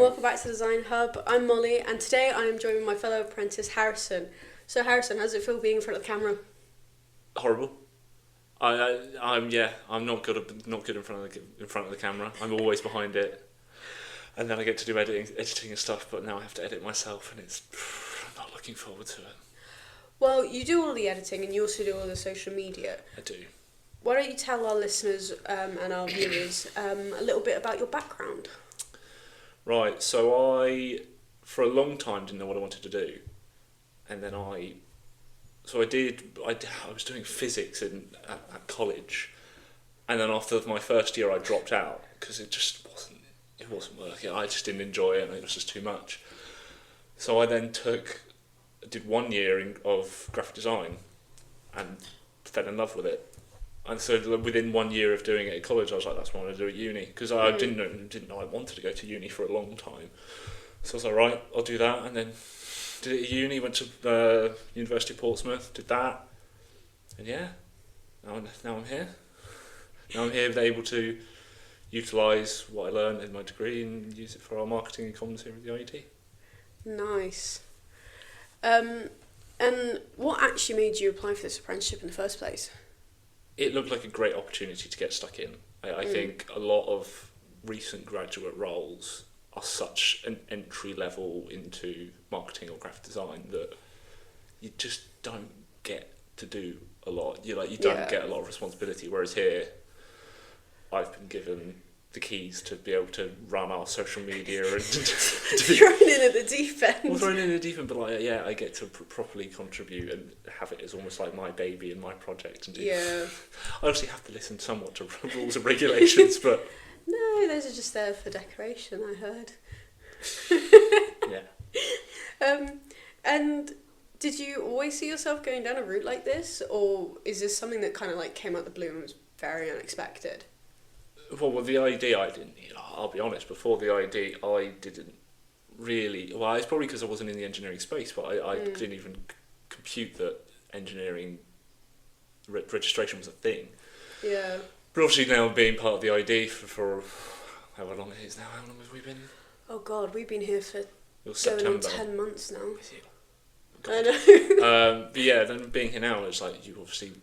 welcome back to Design Hub. I'm Molly, and today I am joined with my fellow apprentice, Harrison. So Harrison, how does it feel being in front of the camera? Horrible. I'm not good in front of the camera. I'm always behind it, and then I get to do editing and stuff. But now I have to edit myself, and I'm not looking forward to it. Well, you do all the editing, and you also do all the social media. I do. Why don't you tell our listeners and our viewers a little bit about your background? Right. So I, for a long time, didn't know what I wanted to do, and then I was doing physics at college, and then after my first year I dropped out because it wasn't working. I just didn't enjoy it, and it was just too much. So I then did 1 year of graphic design and fell in love with it. And so within 1 year of doing it at college, I was like, that's what I want to do at uni, because I didn't know I wanted to go to uni for a long time. So I was like, right, I'll do that, and then did it at uni, went to University of Portsmouth, did that, and yeah, now I'm here. Now I'm here able to utilise what I learned in my degree and use it for our marketing and comms here at the IED. Nice. And what actually made you apply for this apprenticeship in the first place? It looked like a great opportunity to get stuck in. I think a lot of recent graduate roles are such an entry level into marketing or graphic design that you just don't get to do a lot. You don't get a lot of responsibility. Whereas here, I've been given the keys to be able to run our social media and thrown in at the deep end. Well, thrown in at the deep end, but I get to properly contribute and have it as almost like my baby and my project. And I obviously have to listen somewhat to rules and regulations, but no, those are just there for decoration, I heard. Yeah. And did you always see yourself going down a route like this, or is this something that kind of like came out the blue and was very unexpected? Well, with the ID, I didn't. I'll be honest. Before the ID, I didn't really. Well, it's probably because I wasn't in the engineering space, but I didn't even compute that engineering registration was a thing. Yeah. But obviously now being part of the ID for however long it is now. How long have we been? Oh God, we've been here for September. going on 10 months now. God. I know. But yeah, then being here now, it's like you obviously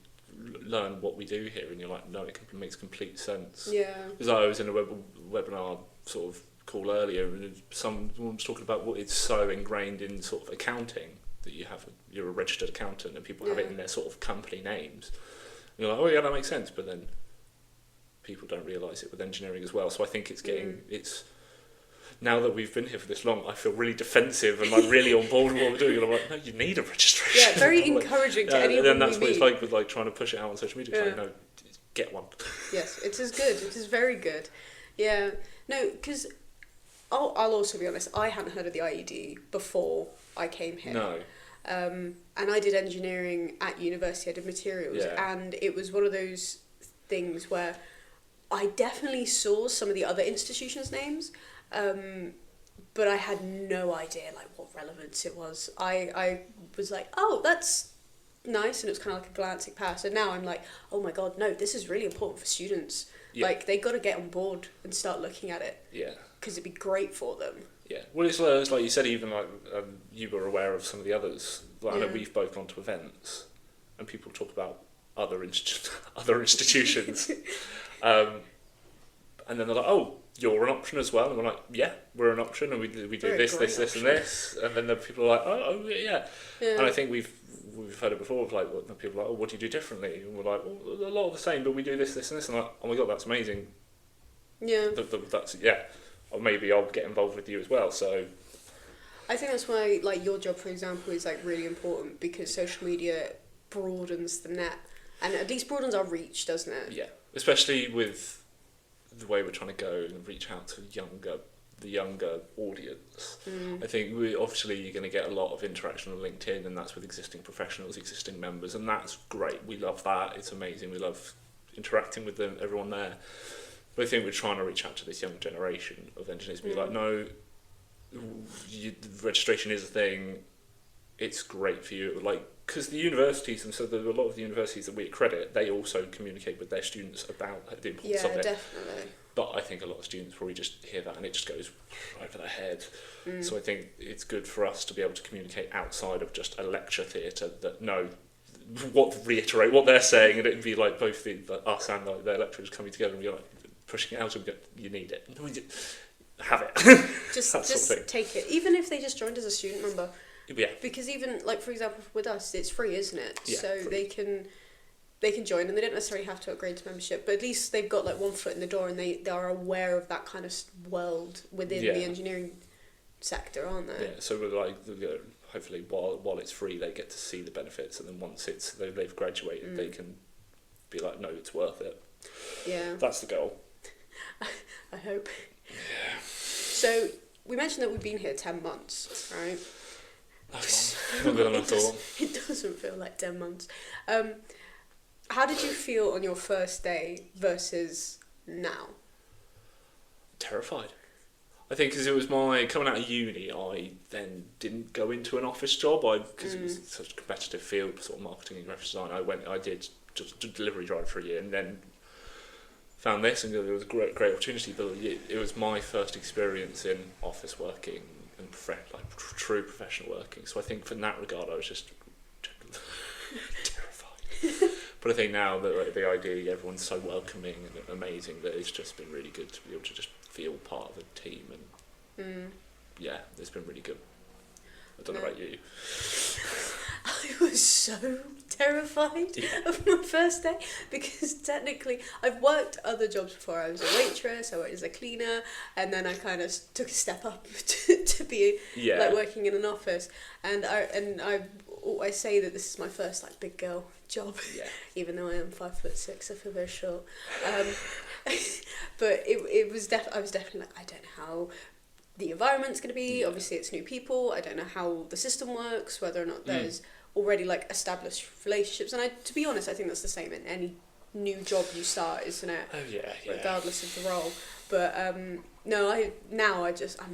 learn what we do here, and you're like, no, it makes complete sense. Yeah. Because I was in a webinar sort of call earlier, and someone was talking about what it's so ingrained in sort of accounting that you're a registered accountant, and people have it in their sort of company names. And you're like, oh yeah, that makes sense, but then people don't realise it with engineering as well. So I think it's it's. Now that we've been here for this long, I feel really defensive and like really on board with what we're doing. And I'm like, no, you need a registration. Yeah, very encouraging to anyone. And then that's what it's like with like trying to push it out on social media. It's like, no, get one. Yes, it is good. It is very good. Yeah. No, because I'll also be honest, I hadn't heard of the IED before I came here. No. And I did engineering at university. I did materials, and it was one of those things where I definitely saw some of the other institutions' names. But I had no idea like what relevance it was. I was like, oh, that's nice, and it was kind of like a glancing past. And now I'm like, oh my God, no, this is really important for students. Yeah. Like they got to get on board and start looking at it. Yeah. Because it'd be great for them. Yeah. Well, it's like you said, even like you were aware of some of the others. Like, I know we've both gone to events, and people talk about other institutions, and then they're like, oh, you're an option as well, and we're like, yeah, we're an option, and we do this, and this, and then the people are like, oh yeah. And I think we've heard it before of like people are like, oh, what do you do differently? And we're like, well, a lot of the same, but we do this, and like, oh my God, that's amazing. Yeah. That's or maybe I'll get involved with you as well. So I think that's why like your job, for example, is like really important, because social media broadens the net, and at least broadens our reach, doesn't it? Yeah, especially with the way we're trying to go and reach out to the younger audience. I think obviously you're going to get a lot of interaction on LinkedIn, and that's with existing professionals, existing members, and that's great. We love that. It's amazing. We love interacting with them, everyone there. But I think we're trying to reach out to this young generation of engineers, be like, no, registration is a thing. it's great for you, like, because the universities, and so there are a lot of the universities that we accredit, they also communicate with their students about the importance of it. Yeah, definitely. But I think a lot of students probably just hear that and it just goes over their head. So I think it's good for us to be able to communicate outside of just a lecture theatre, that reiterate what they're saying, and it'd be like both us and like their lecturers coming together and be like pushing it out and go, you need it. Have it. Just take it. Even if they just joined as a student member. Yeah. Because even, like, for example, with us, it's free, isn't it? Yeah, so free. they can join, and they don't necessarily have to upgrade to membership, but at least they've got like one foot in the door, and they are aware of that kind of world within the engineering sector, aren't they? Yeah, so we're like, hopefully while it's free, they get to see the benefits, and then once they've graduated, they can be like, no, it's worth it. Yeah. That's the goal. I hope. Yeah. So we mentioned that we've been here 10 months, right? That's long. Longer than I thought. It doesn't feel like 10 months. How did you feel on your first day versus now? Terrified. I think because it was my coming out of uni, I then didn't go into an office job because it was such a competitive field, sort of marketing and graphic design. I did just a delivery drive for a year, and then found this, and it was a great opportunity. But it was my first experience in office working and true professional working. So I think from that regard, I was just terrified. But I think now that the idea, everyone's so welcoming and amazing, that it's just been really good to be able to just feel part of a team, and yeah, it's been really good. I don't know about you. I was so terrified of my first day, because technically I've worked other jobs before. I was a waitress, I worked as a cleaner, and then I kind of took a step up to be like working in an office, and I say that this is my first like big girl job, even though I am 5'6", I feel very short. But I was definitely like, I don't know how the environment's going to be. Obviously it's new people, I don't know how the system works, whether or not there's already like established relationships, and to be honest, I think that's the same in any new job you start, isn't it? Oh yeah. Regardless of the role. But I'm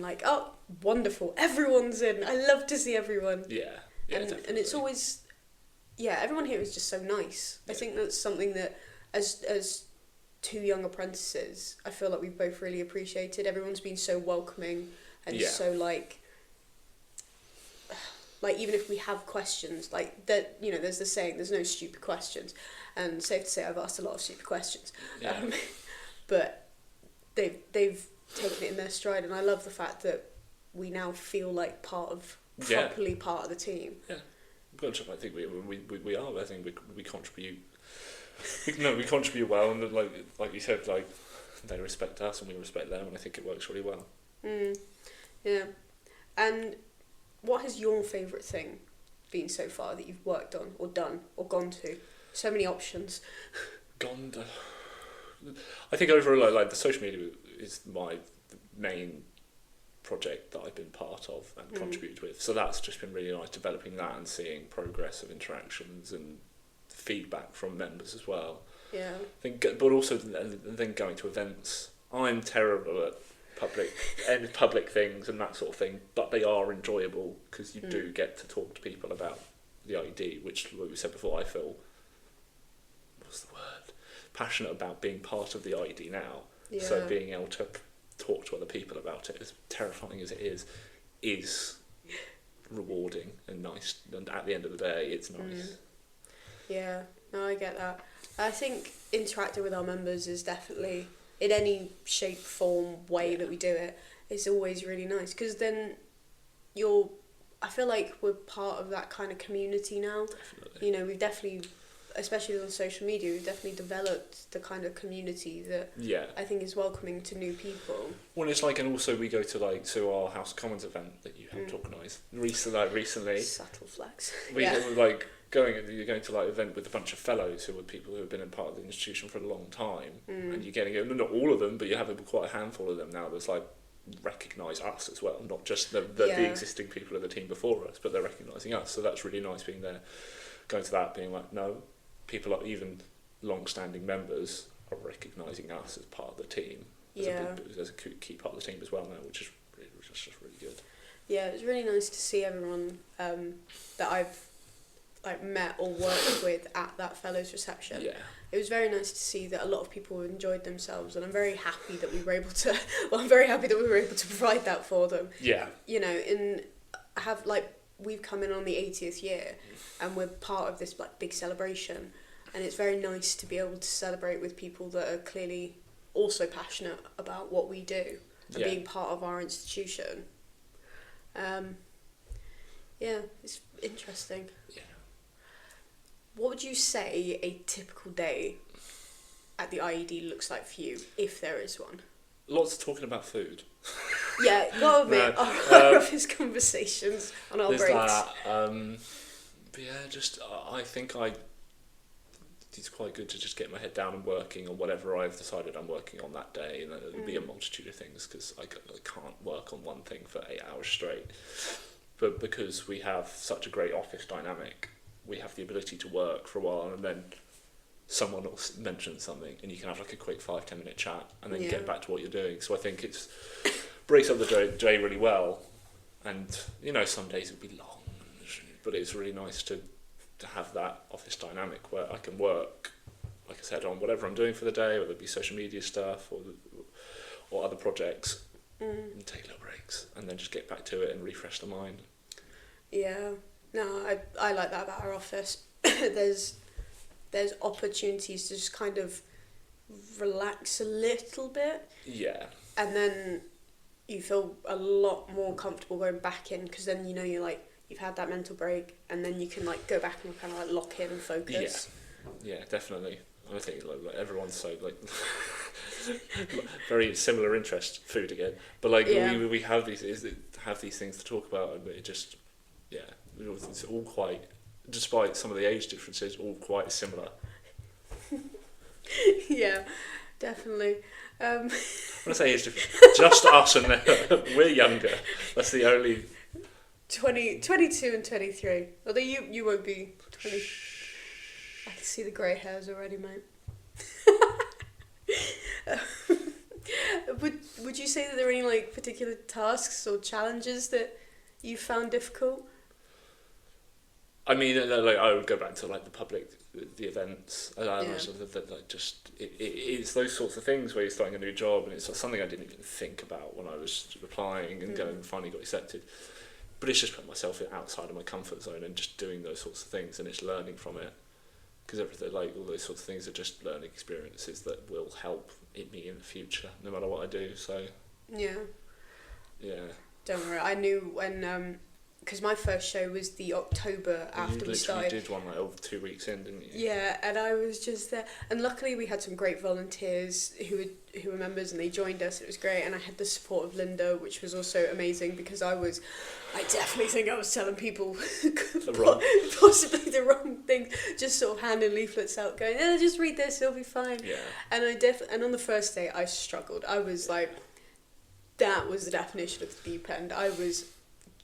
like, oh, wonderful, everyone's in. I love to see everyone. Yeah, and it's always, everyone here is just so nice. I think that's something that as two young apprentices, I feel like we've both really appreciated. Everyone's been so welcoming and so like even if we have questions, like that, there's the saying, there's no stupid questions, and safe to say I've asked a lot of stupid questions, but they've taken it in their stride, and I love the fact that we now feel like properly part of the team. Yeah, I think we are. I think we contribute. We contribute well, and like you said, like they respect us and we respect them, and I think it works really well. Yeah, and what has your favourite thing been so far that you've worked on or done or gone to? So many options. I think overall, like the social media is my main project that I've been part of and contributed with. So that's just been really nice, developing that and seeing progress of interactions and feedback from members as well. Yeah. But also then going to events. I'm terrible at public things and that sort of thing, but they are enjoyable because you do get to talk to people about the ID, which, like we said before, I feel, passionate about being part of the ID now. So being able to talk to other people about it, as terrifying as it is rewarding and nice, and at the end of the day it's nice. Yeah, no, I get that. I think interacting with our members is definitely, in any shape, form, way that we do it, is always really nice, because then I feel like we're part of that kind of community now. Definitely. We've definitely, especially on social media, we've definitely developed the kind of community that I think is welcoming to new people. Well, it's like, and also we go to our House of Commons event that you helped organise recently. Subtle flex. You're going to like event with a bunch of fellows who are people who have been a part of the institution for a long time, and you're getting not all of them, but you have quite a handful of them now that's like recognise us as well, not just the existing people of the team before us, but they're recognising us. So that's really nice being there, going to that, being like, no, people are even long-standing members are recognising us as part of the team, as a key part of the team as well now, which is just really good. Yeah, it was really nice to see everyone that I've like met or worked with at that fellows reception. Yeah. It was very nice to see that a lot of people enjoyed themselves, and I'm very happy that we were able to. Well, I'm very happy that we were able to provide that for them. Yeah. You know, we've come in on the 80th year, and we're part of this like big celebration, and it's very nice to be able to celebrate with people that are clearly also passionate about what we do and being part of our institution. Yeah, it's interesting. Yeah. What would you say a typical day at the IED looks like for you, if there is one? Lots of talking about food. Yeah, gotta admit, our office conversations on our breaks. That, but yeah, just I think it's quite good to just get my head down and working on whatever I've decided I'm working on that day, and there'll be a multitude of things because I can't work on one thing for 8 hours straight. But because we have such a great office dynamic, we have the ability to work for a while, and then someone will mention something, and you can have like a quick 5-10 minute chat, and then get back to what you're doing. So I think it's breaks up the day really well, and you know some days it'll be long, but it's really nice to have that office dynamic where I can work, like I said, on whatever I'm doing for the day, whether it be social media stuff or other projects, and take little breaks, and then just get back to it and refresh the mind. Yeah, no, I like that about our office. There's opportunities to just kind of relax a little bit. Yeah. And then you feel a lot more comfortable going back in, because then you know you've had that mental break, and then you can like go back and kind of like lock in and focus. Yeah, definitely. I think like everyone's so like very similar interest, food again. But like we have these things to talk about, and it just it's all quite, despite some of the age differences, all quite similar. Yeah, definitely. When I say age difference, just us and them. We're younger. That's the only. 22 and 23. Although you won't be 20. I can see the grey hairs already, mate. Would you say that there are any like particular tasks or challenges that you found difficult? I mean, like I would go back to like the events. It's those sorts of things where you're starting a new job, and it's something I didn't even think about when I was applying and finally got accepted. But it's just putting myself outside of my comfort zone and just doing those sorts of things, and it's learning from it. Because everything, like all those sorts of things, are just learning experiences that will help me in the future, no matter what I do. So yeah. Don't worry, I knew when because my first show was the October after we started. You did one like over 2 weeks in, didn't you? Yeah, and I was just there, and luckily we had some great volunteers who were members, and they joined us. It was great, and I had the support of Linda, which was also amazing, because I definitely think I was telling people possibly the wrong thing, just sort of handing leaflets out, going, just read this, it'll be fine. Yeah. And and on the first day I struggled. I was like, that was the definition of the deep end. I was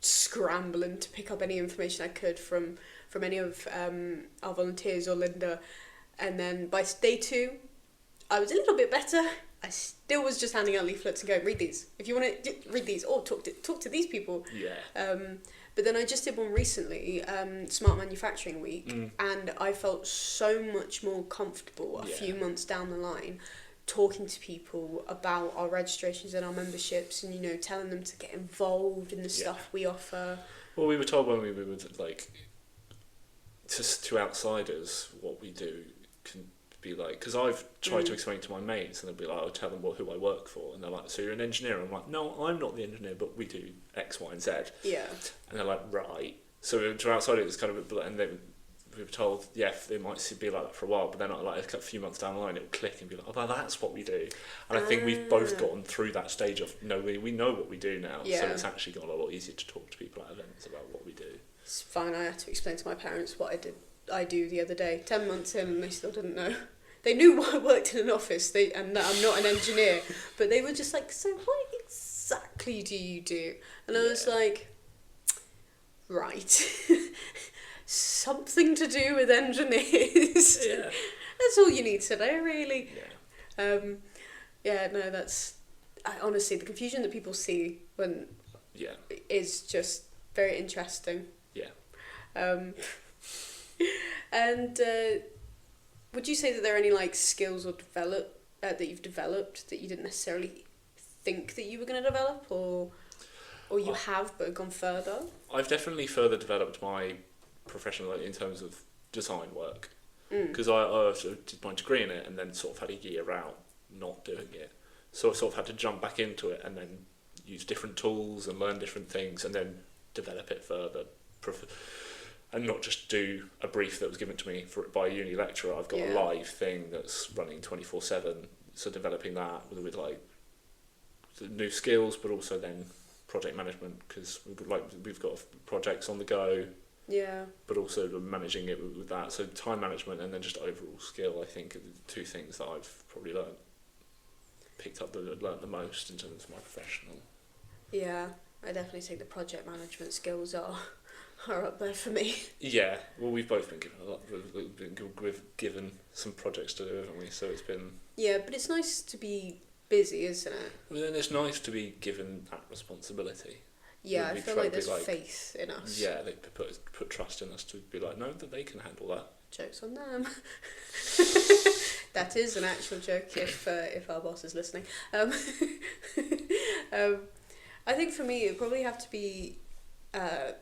scrambling to pick up any information I could from any of our volunteers or Linda, and then by day 2 I was a little bit better. I still was just handing out leaflets and going, read these if you want to read these, or talk to these people. But then I just did one recently, Smart Manufacturing Week, and I felt so much more comfortable a few months down the line talking to people about our registrations and our memberships, and telling them to get involved in the stuff we offer. Well, we were told when we were like to outsiders what we do can be like, because I've tried to explain it to my mates, and they'll be like, I'll tell them who I work for, and they're like, so you're an engineer? I'm like, no, I'm not the engineer, but we do X, Y, and Z. Yeah. And they're like, right. So to outsiders, it's kind of we were told, it might be like that for a while, but then like a few months down the line, it'll click and be like, oh, that's what we do. And I think we've both gotten through that stage of, we know what we do now, so it's actually gotten a lot easier to talk to people at events about what we do. It's fine. I had to explain to my parents what I do the other day, 10 months in, and they still didn't know. They knew I worked in an office, and that I'm not an engineer, but they were just like, so what exactly do you do? And I was like, right. Something to do with engineers. Yeah. That's all you need to know, really. Yeah. Honestly, the confusion that people see when is just very interesting. Yeah. And would you say that there are any like skills or that you've developed that you didn't necessarily think that you were going to develop, or you have but have gone further? I've definitely further developed my professional in terms of design work, because I sort of did my degree in it and then sort of had a year out not doing it, so I sort of had to jump back into it and then use different tools and learn different things and then develop it further, and not just do a brief that was given to me by a uni lecturer. I've got a live thing that's running 24/7, so developing that with like new skills, but also then project management, because we've got projects on the go, but also managing it with that. So time management and then just overall skill, I think, are the two things that I've probably learned the most in terms of my professional. Yeah, I definitely think the project management skills are up there for me. Yeah, well, we've both been given a lot. We've given some projects to do, haven't we? So it's been. Yeah, but it's nice to be busy, isn't it? Well, then it's nice to be given that responsibility. Yeah, I feel like there's faith in us. Yeah, they put trust in us to be like, no, that they can handle that. Joke's on them. That is an actual joke if our boss is listening. I think for me it would probably have to be, I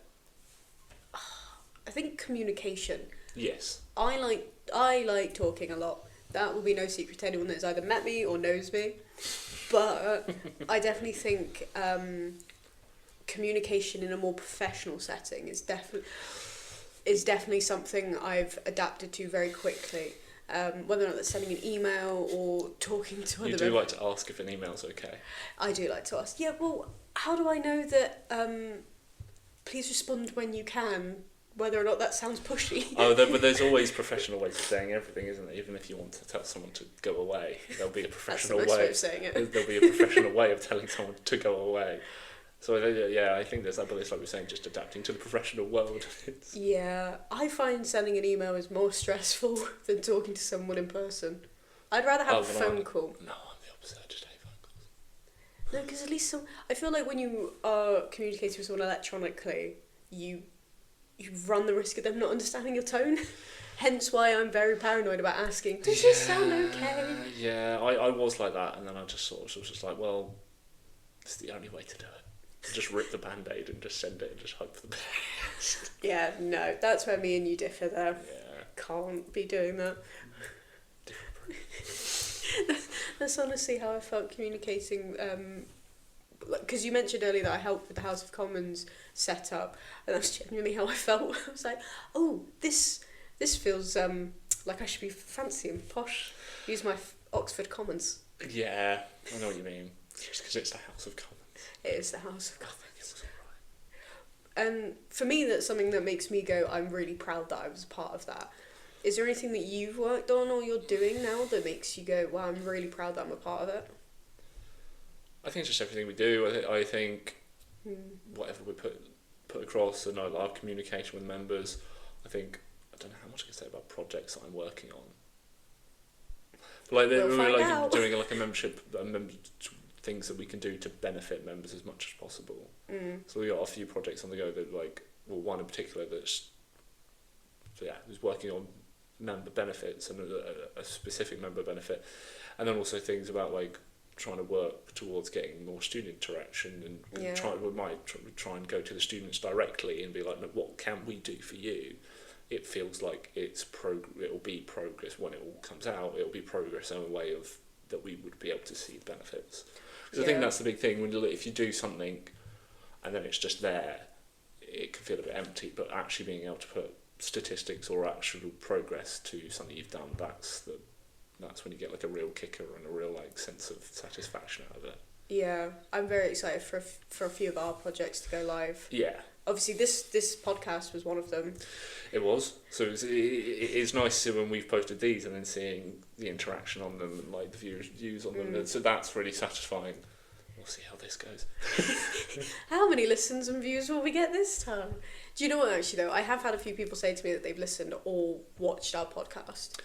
think communication. Yes. I like talking a lot. That will be no secret to anyone that's either met me or knows me. But I definitely think communication in a more professional setting is definitely something I've adapted to very quickly. Whether or not that's sending an email or talking to other people. You do like to ask if an email's okay. I do like to ask. Yeah, well, how do I know that please respond when you can, whether or not that sounds pushy? But there's always professional ways of saying everything, isn't there? Even if you want to tell someone to go away, there'll be a professional way of saying it. There'll be a professional way of telling someone to go away. So yeah, I think there's that, but it's like we're saying, just adapting to the professional world. Yeah, I find sending an email is more stressful than talking to someone in person. I'd rather have a phone call. No, I'm the opposite. I just hate phone calls. No, because at least I feel like when you are communicating with someone electronically, you run the risk of them not understanding your tone. Hence why I'm very paranoid about asking, does this sound okay? Yeah, I was like that, and then I just sort of was just like, well, it's the only way to do it. To just rip the band-aid and just send it and just hope for the best. Yeah, no, that's where me and you differ there. Yeah. Can't be doing that. That's honestly how I felt communicating, because you mentioned earlier that I helped with the House of Commons setup, and that's genuinely how I felt. I was like, oh, this feels like I should be fancy and posh. Use my Oxford Commons. Yeah, I know what you mean. Just because it's the House of Commons. It is the House of Commons. And for me, that's something that makes me go, I'm really proud that I was a part of that. Is there anything that you've worked on or you're doing now that makes you go, wow, I'm really proud that I'm a part of it? I think it's just everything we do. I think whatever we put across, and our communication with members, I don't know how much I can say about projects that I'm working on. Like we're doing like a membership things that we can do to benefit members as much as possible. So we got a few projects on the go that one in particular who's working on member benefits and a specific member benefit, and then also things about like trying to work towards getting more student interaction and we might try and go to the students directly and be like, look, what can we do for you? It feels like it'll be progress when it all comes out. It'll be progress in a way of that we would be able to see the benefits. Because I think that's the big thing. If you do something and then it's just there, it can feel a bit empty. But actually being able to put statistics or actual progress to something you've done, that's when you get like a real kicker and a real like sense of satisfaction out of it. Yeah, I'm very excited for a few of our projects to go live. Yeah. Obviously, this podcast was one of them. It was. So it's nice to when we've posted these and then seeing the interaction on them and like the views on them. So that's really satisfying. We'll see how this goes. How many listens and views will we get this time? Do you know what, actually, though? I have had a few people say to me that they've listened or watched our podcast.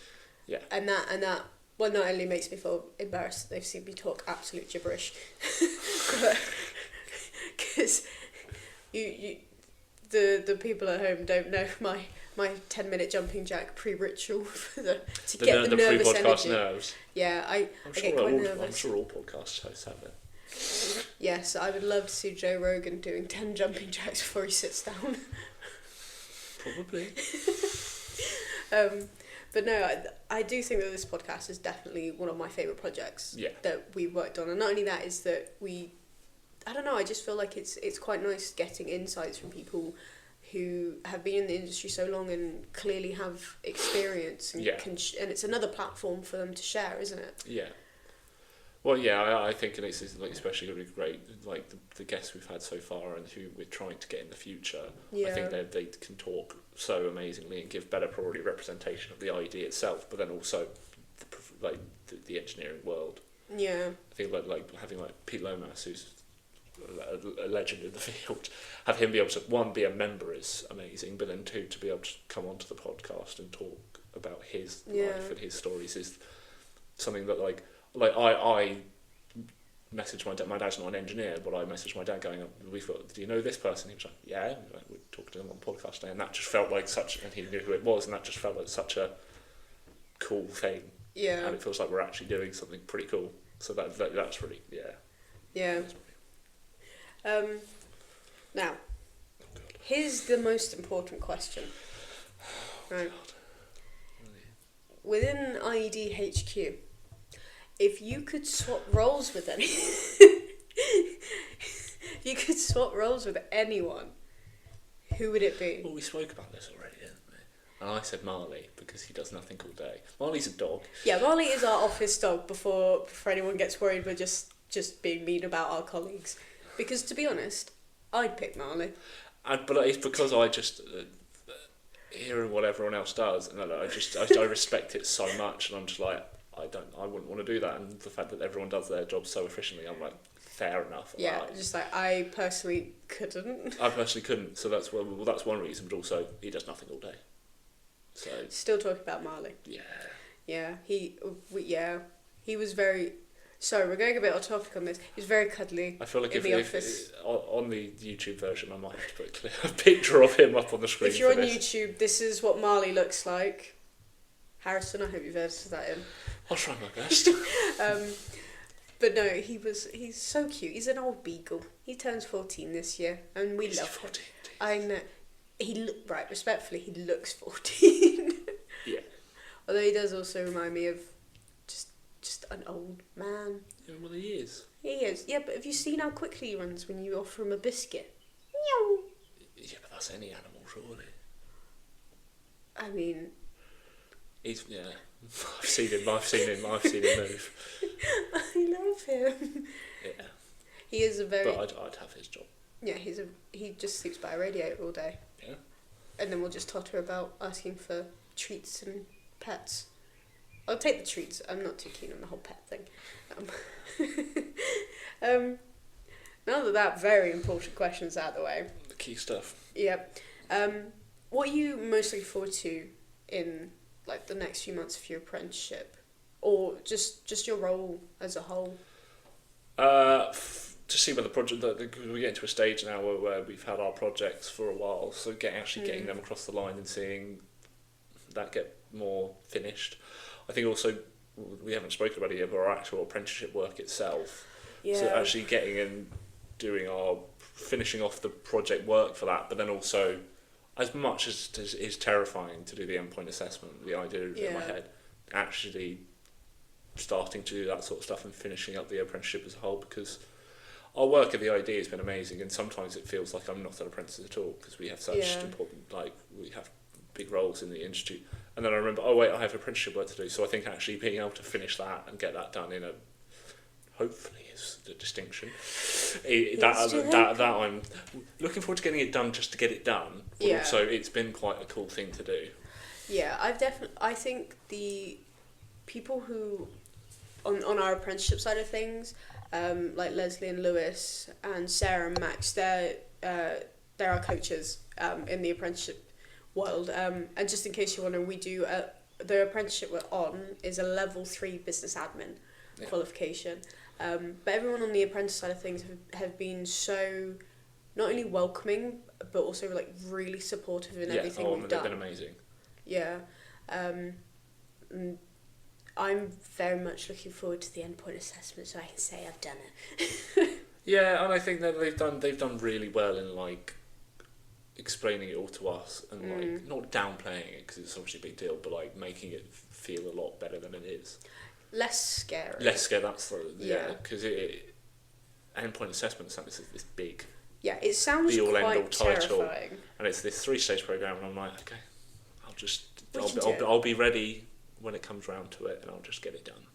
Yeah. And that well, not only makes me feel embarrassed that they've seen me talk absolute gibberish, because the people at home don't know my 10-minute jumping jack pre-ritual to get the nervous energy. Nerves. Yeah, I get quite nervous. I'm sure all podcast hosts have it. Yes, I would love to see Joe Rogan doing 10 jumping jacks before he sits down. Probably. But no, I do think that this podcast is definitely one of my favourite projects that we've worked on. And not only that, is that I don't know, I just feel like it's quite nice getting insights from people who have been in the industry so long and clearly have experience and and it's another platform for them to share, isn't it? Yeah. Well, yeah, I think it's like especially really great, like the guests we've had so far and who we're trying to get in the future. Yeah. I think they can talk so amazingly and give better probably representation of the idea itself, but then also the engineering world. Yeah. I think like having like Pete Lomas, who's a legend in the field, have him be able to, one, be a member is amazing, but then two, to be able to come onto the podcast and talk about his life and his stories is something that like I messaged my dad. My dad's not an engineer, but I messaged my dad going, do you know this person? He was like, yeah, we talked to him on the podcast today, and that just felt like and he knew who it was, and that just felt like such a cool thing. Yeah. And it feels like we're actually doing something pretty cool. So that's really, Yeah. Now, here's the most important question. Right. Within IED HQ, if you could swap roles with anyone, who would it be? Well, we spoke about this already, didn't we? And I said Marley, because he does nothing all day. Marley's a dog. Yeah, Marley is our office dog before anyone gets worried we're just being mean about our colleagues. Because, to be honest, I'd pick Marley. But it's because I just hearing what everyone else does, and I respect it so much, and I'm just like, I wouldn't want to do that. And the fact that everyone does their job so efficiently, I'm like, fair enough. Yeah, just like I personally couldn't. So that's one reason, but also he does nothing all day. So still talking about Marley. Yeah. Yeah, he was very. Sorry, we're going a bit off topic on this. He was very cuddly. I feel like if on the YouTube version, I might have to put a picture of him up on the screen. If you're on YouTube, this is what Marley looks like. Harrison, I hope you've edited that in. I'll try my best. But no, he's so cute. He's an old beagle. He turns 14 this year, and we love him. I know. Respectfully, he looks 14. Yeah. Although he does also remind me of just an old man. Yeah, well, he is. He is. Yeah, but have you seen how quickly he runs when you offer him a biscuit? Meow. Yeah, but that's any animal, surely. I mean... I've seen him move. I love him. Yeah. He is a very... But I'd have his job. Yeah, he just sleeps by a radiator all day. Yeah. And then we'll just totter about asking for treats and pets. I'll take the treats. I'm not too keen on the whole pet thing. Now that very important question's out of the way. The key stuff. Yeah. What are you most looking forward to in like the next few months of your apprenticeship, or just your role as a whole? To see where the project, we're getting to a stage now where we've had our projects for a while, so getting them across the line and seeing that get more finished. I think also, we haven't spoken about it yet, but our actual apprenticeship work itself. Yeah. So actually getting and doing finishing off the project work for that, but then also, as much as it is terrifying to do the endpoint assessment, the idea in my head, actually starting to do that sort of stuff and finishing up the apprenticeship as a whole, because our work at the ID has been amazing, and sometimes it feels like I'm not an apprentice at all, because we have such important, we have big roles in the industry. And then I remember, I have apprenticeship work to do. So I think actually being able to finish that and get that done hopefully is the distinction. That I'm looking forward to getting it done just to get it done. But also it's been quite a cool thing to do. Yeah, I think the people who, on our apprenticeship side of things, like Leslie and Lewis and Sarah and Max, they're our coaches in the apprenticeship world, and just in case you're wondering, we do the apprenticeship we're on is a level 3 business admin qualification, but everyone on the apprentice side of things have been so not only welcoming but also like really supportive in everything we've done. They've been amazing. Yeah. And I'm very much looking forward to the endpoint assessment, so I can say I've done it. Yeah, and I think that they've done really well in like explaining it all to us and like not downplaying it because it's obviously a big deal, but like making it feel a lot better than it is. Less scary. Less scary. That's because endpoint assessment is this big. Yeah, it sounds quite terrifying. And it's this 3-stage program, and I'm like, okay, I'll be ready when it comes round to it, and I'll just get it done.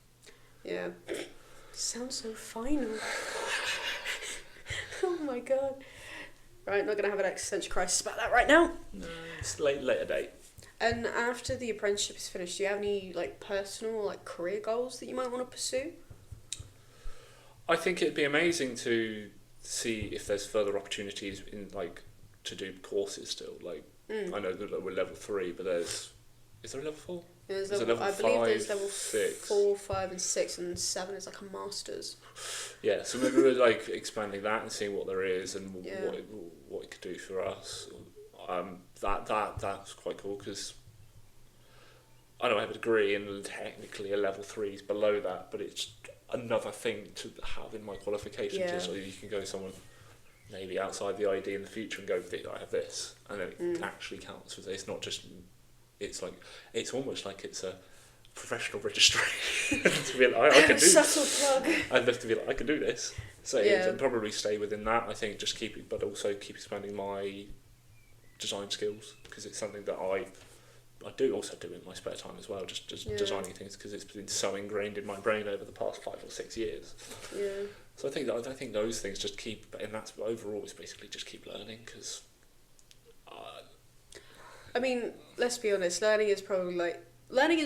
Yeah. Sounds so final. Oh my god. Right, not going to have an existential crisis about that right now. No, it's later date. And after the apprenticeship is finished, do you have any like personal like career goals that you might want to pursue? I think it'd be amazing to see if there's further opportunities in like to do courses still. Like I know that we're level 3, but is there a level 4? There's level 5, I believe there's level 6. 4, 5 and 6, and 7 is like a master's. Yeah, so maybe we're like expanding that and seeing what there is and what it could do for us. That's quite cool because I know I have a degree and technically a level 3 is below that, but it's another thing to have in my qualifications. Yeah. So you can go to someone maybe outside the ID in the future and go, I have this, and then it actually counts as it's not just. It's almost like it's a professional registration. To be like, I can do subtle plug. I'd love to be like, I can do this. So and probably stay within that. I think just but also keep expanding my design skills because it's something that I do also do in my spare time as well. Just designing things because it's been so ingrained in my brain over the past 5 or 6 years. Yeah. So I think those things just keep, and that's overall is basically just keep learning because. I mean, let's be honest. Learning is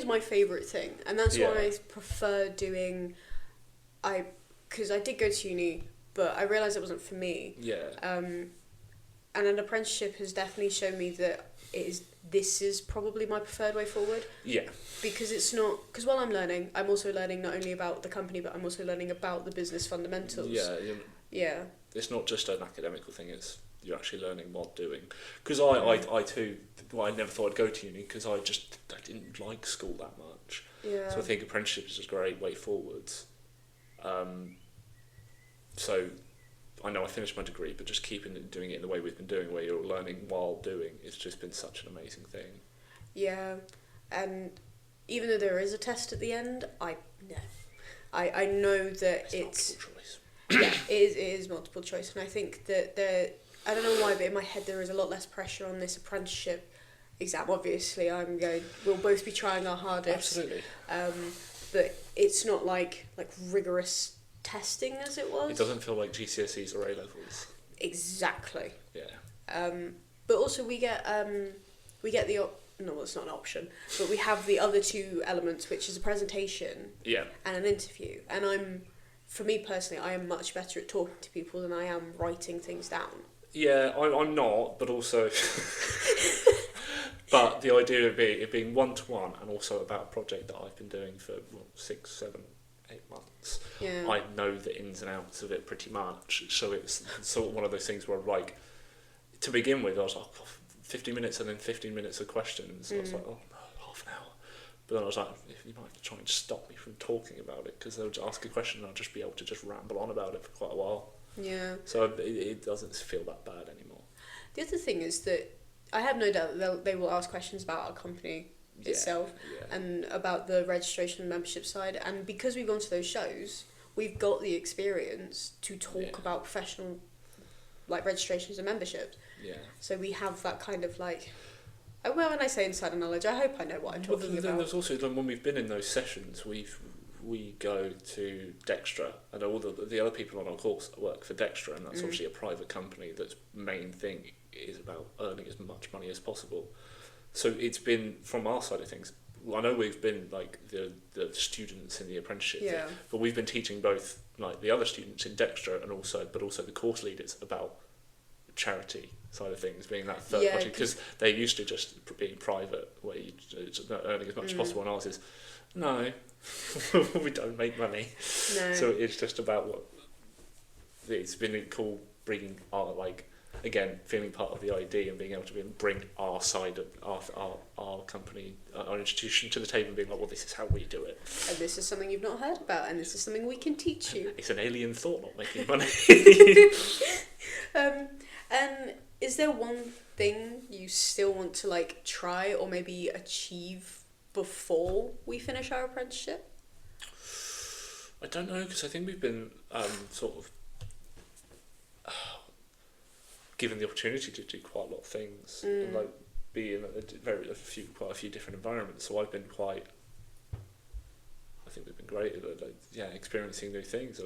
my favourite thing, and that's why I prefer doing. Because I did go to uni, but I realised it wasn't for me. Yeah. And an apprenticeship has definitely shown me that this is probably my preferred way forward. Yeah. Because because while I'm learning, I'm also learning not only about the company, but I'm also learning about the business fundamentals. Yeah. Yeah. It's not just an academical thing. You're actually learning while doing. Because I too, I never thought I'd go to uni because I didn't like school that much. Yeah. So I think apprenticeship is a great way forwards. So I know I finished my degree, but just doing it in the way we've been doing, where you're learning while doing, it's just been such an amazing thing. Yeah, and even though there is a test at the end, I know that it's multiple choice. Yeah, it is multiple choice, and I think that I don't know why, but in my head there is a lot less pressure on this apprenticeship exam. Obviously, we'll both be trying our hardest. Absolutely. But it's not like rigorous testing as it was. It doesn't feel like GCSEs or A-levels. Exactly. Yeah. But also we get the no, it's not an option, but we have the other 2 elements, which is a presentation and an interview. And for me personally, I am much better at talking to people than I am writing things down. Yeah, I'm not, but also... But the idea of it being one-to-one and also about a project that I've been doing for 6, 7, 8 months, I know the ins and outs of it pretty much. So it's sort of one of those things where, like, to begin with, I was like, 15 minutes and then 15 minutes of questions. I was like, oh, no, half an hour. But then I was like, you might have to try and stop me from talking about it because they'll just ask a question and I'll just be able to just ramble on about it for quite a while. Yeah. So it doesn't feel that bad anymore. The other thing is that I have no doubt that they will ask questions about our company itself and about the registration and membership side. And because we've gone to those shows, we've got the experience to talk about professional registrations and memberships. Yeah. So we have that kind of well, when I say insider knowledge, I hope I know what I'm talking about. There's also when we've been in those sessions, we go to Dextra, and all the other people on our course work for Dextra, and that's obviously a private company that's main thing is about earning as much money as possible. So it's been, from our side of things, I know we've been the students in the apprenticeship thing, but we've been teaching both the other students in Dextra but also the course leaders about charity side of things, being that third party, because they used to just being private where you're earning as much as possible, and ours is no. We don't make money. No. So it's just about it's been cool bringing our again, feeling part of the ID and being able to bring our side of our company, our institution to the table and being like, well, this is how we do it. And this is something you've not heard about, and this is something we can teach you. It's an alien thought, not making money. And is there one thing you still want to like try or maybe achieve before we finish our apprenticeship? I don't know, because I think we've been sort of given the opportunity to do quite a lot of things and like be in quite a few different environments. So I've been I think we've been great at experiencing new things.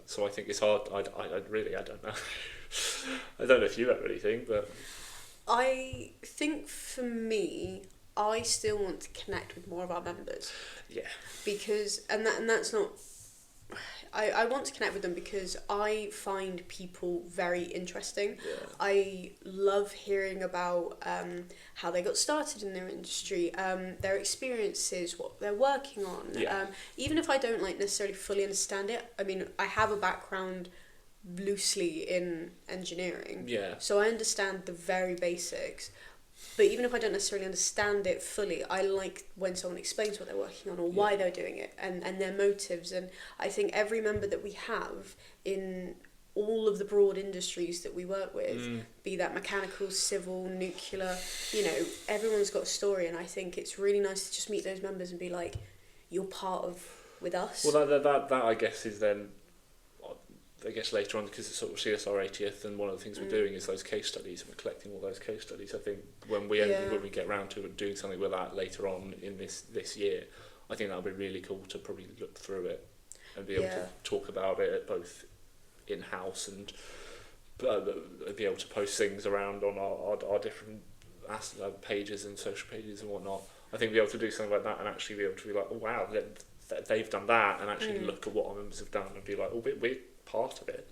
So I think it's hard. I don't know. I don't know if you have anything, but I think for me, I still want to connect with more of our members. Yeah. Because that's not. I want to connect with them because I find people very interesting. Yeah. I love hearing about how they got started in their industry, their experiences, what they're working on. Yeah. Even if I don't like necessarily fully understand it, I mean, I have a background loosely in engineering. Yeah. So I understand the very basics. But even if I don't necessarily understand it fully, I like when someone explains what they're working on or why they're doing it and their motives. And I think every member that we have in all of the broad industries that we work with, be that mechanical, civil, nuclear, everyone's got a story. And I think it's really nice to just meet those members and be like, you're part of with us. Well, that I guess is then, I guess later on, because it's sort of CSR 80th, and one of the things we're doing is those case studies, and we're collecting all those case studies. I think when we get around to doing something with that later on in this year, I think that'll be really cool to probably look through it and be able to talk about it both in-house and be able to post things around on our different pages and social pages and whatnot. I think be able to do something like that and actually be able to be like, oh, wow, they've done that, and actually look at what our members have done and be like, oh, we're part of it.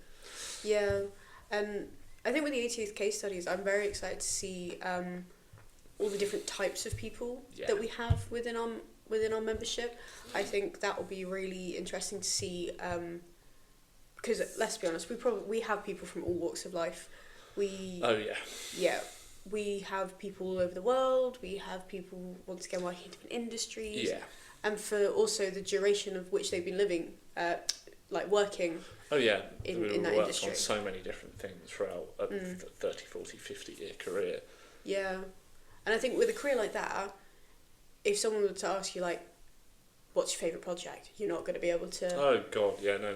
Yeah, and I think with the 80th case studies, I'm very excited to see all the different types of people that we have within our membership. I think that will be really interesting to see, because let's be honest, we have people from all walks of life. We have people all over the world. We have people once again working in different industries. Yeah, and for also the duration of which they've been living, working. Oh yeah, in that industry. On so many different things throughout a 30, 40, 50 year career. Yeah, and I think with a career like that, if someone were to ask you like, what's your favourite project, you're not going to be able to... Oh god, yeah, no.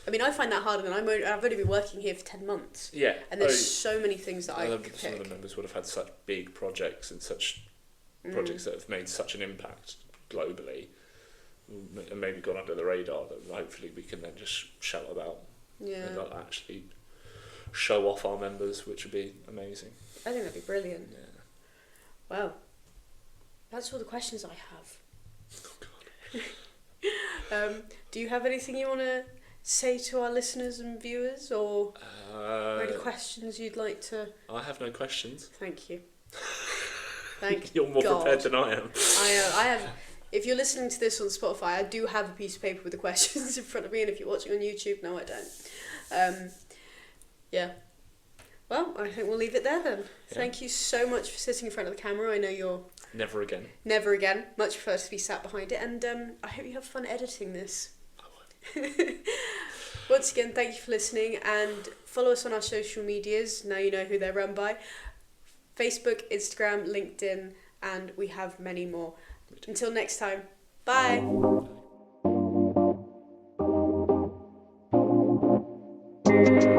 I mean, I find that harder, and I've only been working here for 10 months. Yeah. And there's so many things that I could pick. Some of the members would have had such big projects and such projects that have made such an impact globally, and maybe gone under the radar, that hopefully we can then just shout about and actually show off our members, which would be amazing. I think that'd be brilliant. Yeah. Well, that's all the questions I have. Oh god. Do you have anything you want to say to our listeners and viewers, or any questions you'd like to... I have no questions. Thank you. Thank You're more God. prepared than I am. I have... If you're listening to this on Spotify, I do have a piece of paper with the questions in front of me, and if you're watching on YouTube, no, I don't. Yeah. Well, I think we'll leave it there then. Yeah. Thank you so much for sitting in front of the camera. I know you're... Never again. Never again. Much prefer to be sat behind it, and I hope you have fun editing this. I will. Once again, thank you for listening, and follow us on our social medias. Now you know who they're run by. Facebook, Instagram, LinkedIn, and we have many more. Until next time, bye. Bye.